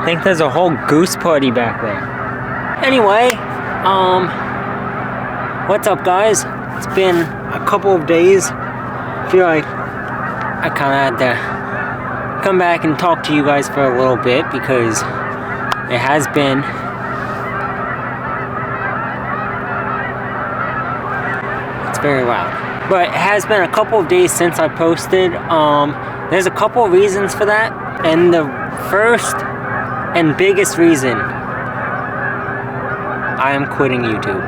think there's a whole goose party back there. Anyway, what's up, guys? It's been a couple of days. I feel like I kind of had to come back and talk to you guys for a little bit because it has been very loud, but it has been a couple of days since I posted. There's a couple of reasons for that, and the first and biggest reason, I am quitting YouTube.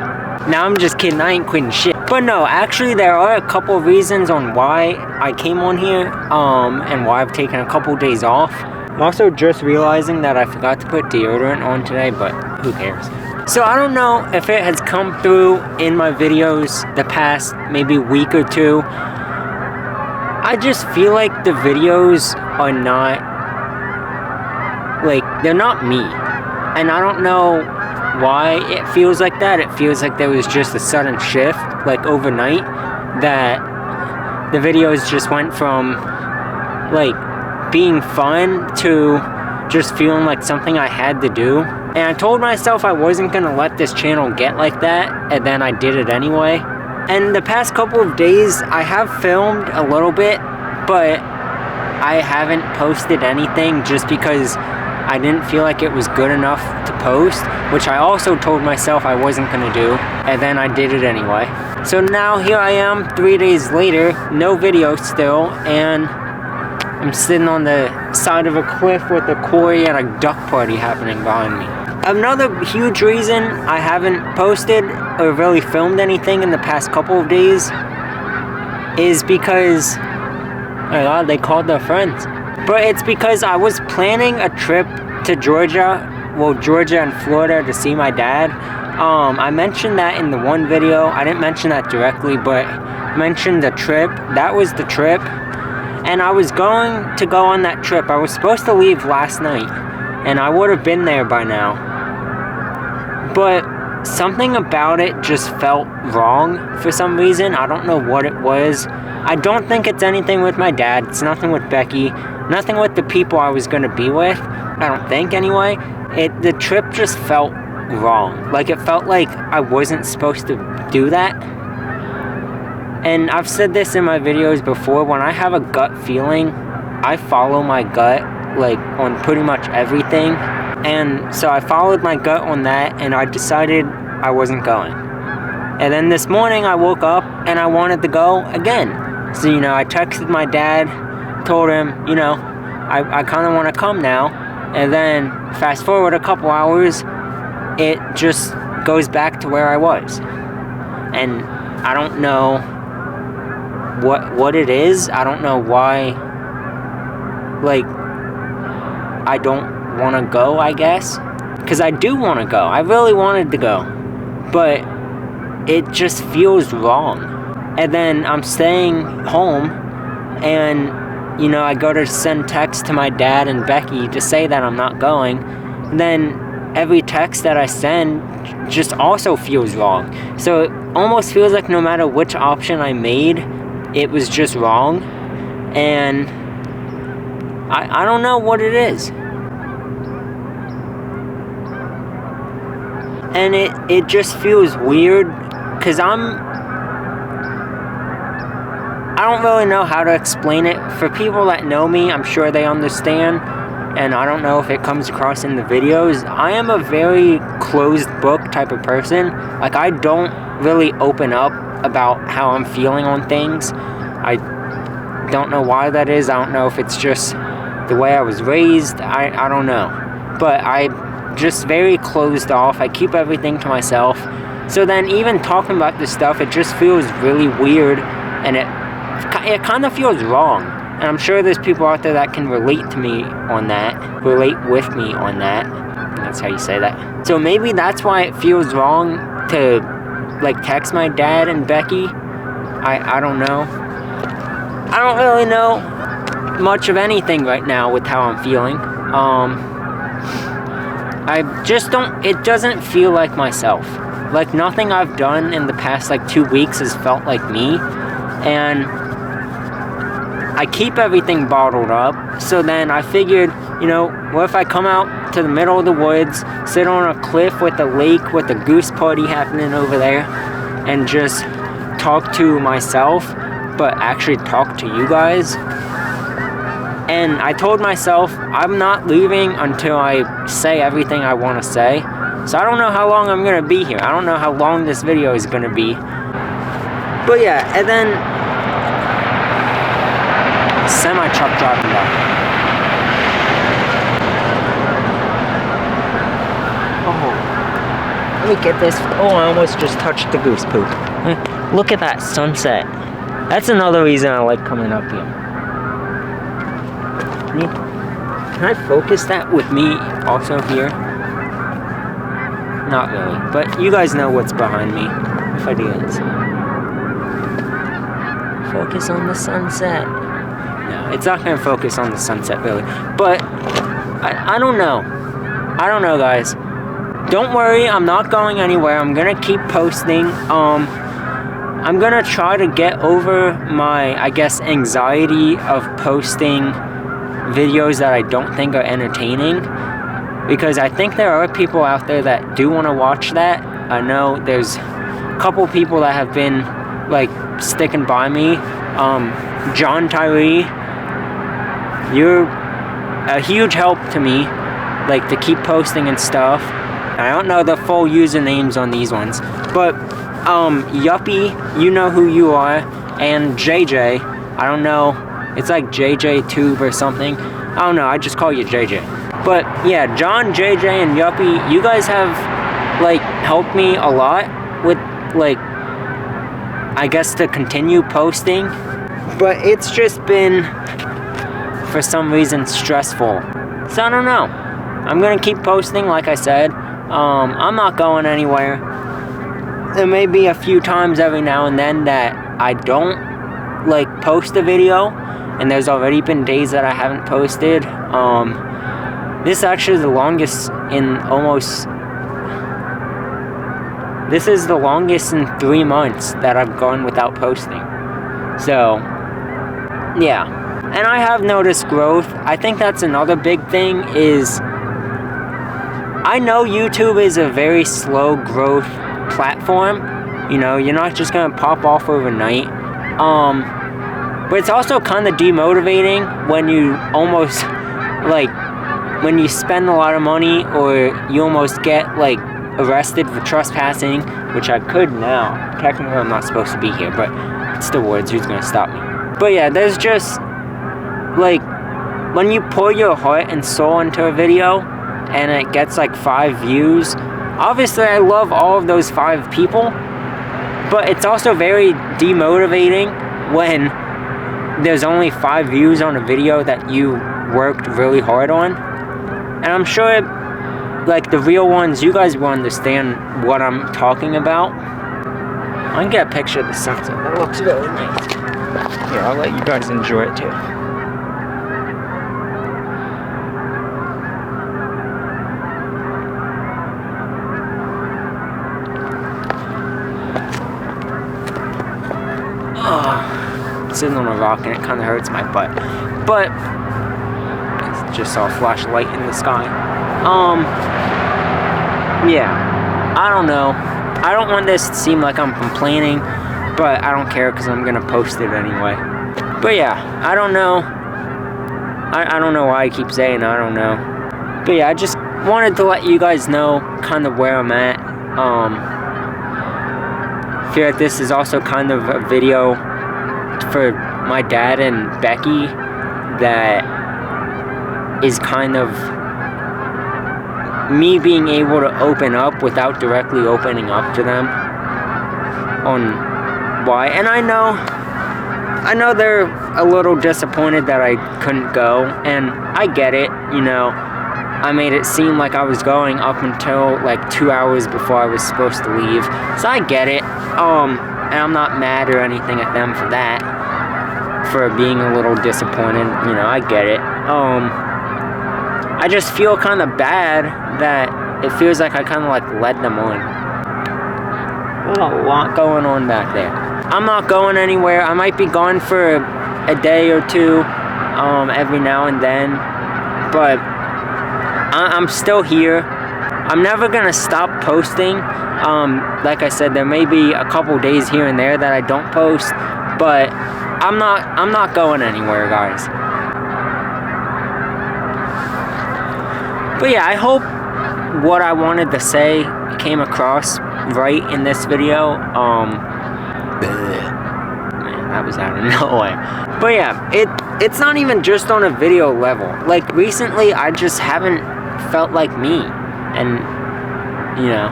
Now, I'm just kidding, I ain't quitting shit, but no, actually there are a couple of reasons on why I came on here, and why I've taken a couple of days off. I'm also just realizing that I forgot to put deodorant on today, but who cares? So I don't know if it has come through in my videos the past maybe week or two. I just feel like the videos are not, like, they're not me. And I don't know why it feels like that. It feels like there was just a sudden shift, like overnight, that the videos just went from, like, being fun to just feeling like something I had to do. And I told myself I wasn't gonna let this channel get like that, and then I did it anyway. And the past couple of days, I have filmed a little bit, but I haven't posted anything just because I didn't feel like it was good enough to post, which I also told myself I wasn't gonna do, and then I did it anyway. So now here I am, 3 days later, no video still, and I'm sitting on the side of a cliff with a quarry and a duck party happening behind me. Another huge reason I haven't posted or really filmed anything in the past couple of days is because, oh my god, they called their friends. But it's because I was planning a trip to Georgia and Florida to see my dad. I mentioned that in the one video. I didn't mention that directly, but I mentioned the trip. That was the trip. And I was going to go on that trip. I was supposed to leave last night, and I would have been there by now. But something about it just felt wrong for some reason. I don't know what it was. I don't think it's anything with my dad. It's nothing with Becky. Nothing with the people I was going to be with. I don't think, anyway. The trip just felt wrong. Like, it felt like I wasn't supposed to do that. And I've said this in my videos before, when I have a gut feeling, I follow my gut, like, on pretty much everything. And so I followed my gut on that, and I decided I wasn't going. And then this morning I woke up, and I wanted to go again. So, you know, I texted my dad, told him, you know, I kind of want to come now. And then, fast forward a couple hours, it just goes back to where I was. And I don't know what it is. I don't know why, like, I don't want to go, I guess, because I do want to go. I really wanted to go, but it just feels wrong. And then I'm staying home, and, you know, I go to send text to my dad and Becky to say that I'm not going, and then every text that I send just also feels wrong. So it almost feels like no matter which option I made, it was just wrong. And I don't know what it is. And it just feels weird, because I don't really know how to explain it. For people that know me, I'm sure they understand, and I don't know if it comes across in the videos. I am a very closed book type of person. Like, I don't really open up about how I'm feeling on things. I don't know why that is. I don't know if it's just the way I was raised. I don't know. But I'm just very closed off. I keep everything to myself. So then even talking about this stuff, it just feels really weird, and it kind of feels wrong. And I'm sure there's people out there that can relate to me on that, relate with me on that. That's how you say that. So maybe that's why it feels wrong to, like, text my dad and Becky. I don't know. I don't really know much of anything right now with how I'm feeling. I just don't, it doesn't feel like myself. Like, nothing I've done in the past, like, 2 weeks has felt like me. And I keep everything bottled up. So then I figured, you know, what if I come out out to the middle of the woods, sit on a cliff with a lake with a goose party happening over there, and just talk to myself, but actually talk to you guys. And I told myself I'm not leaving until I say everything I want to say. So I don't know how long I'm going to be here. I don't know how long this video is going to be. But yeah, and then semi-truck driving by. Oh, let me get this. Oh, I almost just touched the goose poop. Look at that sunset. That's another reason I like coming up here. Can I focus that with me also here? Not really, but you guys know what's behind me. If I do it. Focus on the sunset. No, it's not gonna focus on the sunset really. But I don't know. I don't know, guys. Don't worry, I'm not going anywhere. I'm gonna keep posting. I'm gonna try to get over my, I guess, anxiety of posting videos that I don't think are entertaining, because I think there are people out there that do want to watch that. I know there's a couple people that have been like sticking by me. John Tyree, you're a huge help to me, like to keep posting and stuff. I don't know the full usernames on these ones, but Yuppie, you know who you are, and JJ, I don't know, it's like JJ Tube or something. I don't know, I just call you JJ. But yeah, John, JJ, and Yuppie, you guys have like helped me a lot with like, I guess, to continue posting. But it's just been, for some reason, stressful. So I don't know. I'm gonna keep posting, like I said. I'm not going anywhere. There may be a few times every now and then that I don't like post a video, and there's already been days that I haven't posted. This is actually the longest in almost, this is the longest in 3 months that I've gone without posting. So yeah, and I have noticed growth. I think that's another big thing is, I know YouTube is a very slow growth platform. You know, you're not just gonna pop off overnight. But it's also kind of demotivating when you almost, like, when you spend a lot of money, or you almost get, like, arrested for trespassing, which I could now. Technically, I'm not supposed to be here, but it's the woods, who's gonna stop me? But yeah, there's just, like, when you pour your heart and soul into a video, and it gets like 5 views, obviously I love all of those 5 people, but it's also very demotivating when there's only 5 views on a video that you worked really hard on. And I'm sure, like, the real ones, you guys will understand what I'm talking about. I can get a picture of the sunset. That looks really nice. Here, I'll let you guys enjoy it too. Sitting on a rock and it kind of hurts my butt, but I just saw a flash of light in the sky. Yeah, I don't know. I don't want this to seem like I'm complaining, but I don't care because I'm gonna post it anyway. But yeah, I don't know. I don't know why I keep saying I don't know. But yeah, I just wanted to let you guys know kind of where I'm at. I feel like this is also kind of a video for my dad and Becky that is kind of me being able to open up without directly opening up to them on why. And I know they're a little disappointed that I couldn't go, and I get it, you know. I made it seem like I was going up until like 2 hours before I was supposed to leave, so I get it. And I'm not mad or anything at them for that, for being a little disappointed, you know, I get it. I just feel kind of bad that it feels like I kind of like led them on. There's a lot going on back there. I'm not going anywhere. I might be gone for a day or two, every now and then, but I'm still here. I'm never gonna stop posting. Like I said, there may be a couple days here and there that I don't post, but I'm not going anywhere, guys. But yeah, I hope what I wanted to say came across right in this video. Man, that was out of nowhere. But yeah, it's not even just on a video level. Like, recently, I just haven't felt like me. And, you know,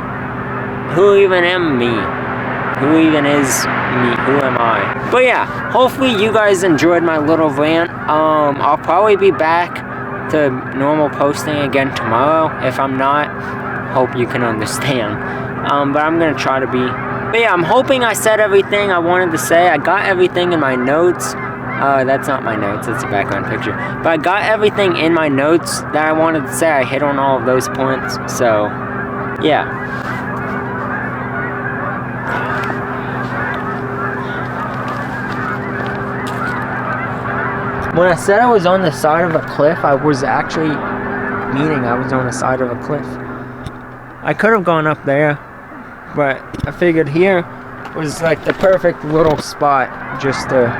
who even am me? Who even is me? Who am I? But yeah, hopefully you guys enjoyed my little rant. I'll probably be back to normal posting again tomorrow. If I'm not, hope you can understand. But I'm gonna try to be. But yeah, I'm hoping I said everything I wanted to say. I got everything in my notes. That's not my notes, that's a background picture. But I got everything in my notes that I wanted to say. I hit on all of those points. So, yeah. When I said I was on the side of a cliff, I was actually meaning I was on the side of a cliff. I could have gone up there, but I figured here was like the perfect little spot just to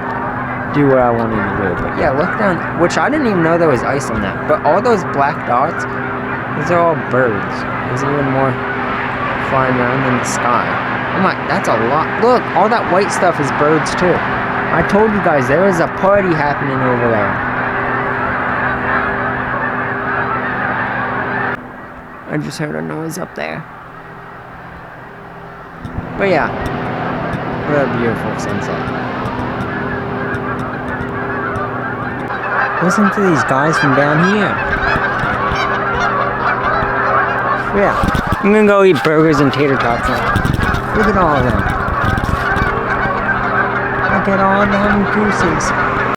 do what I wanted to do. But yeah, look down, which I didn't even know there was ice on that. But all those black dots, those are all birds. There's even more flying around in the sky. Oh my, that's a lot. Look, all that white stuff is birds too. I told you guys, there is a party happening over there. I just heard a noise up there. But yeah, what a beautiful sunset. Listen to these guys from down here. Yeah, I'm gonna go eat burgers and tater tots now. Look at all of them. Look at all them gooses.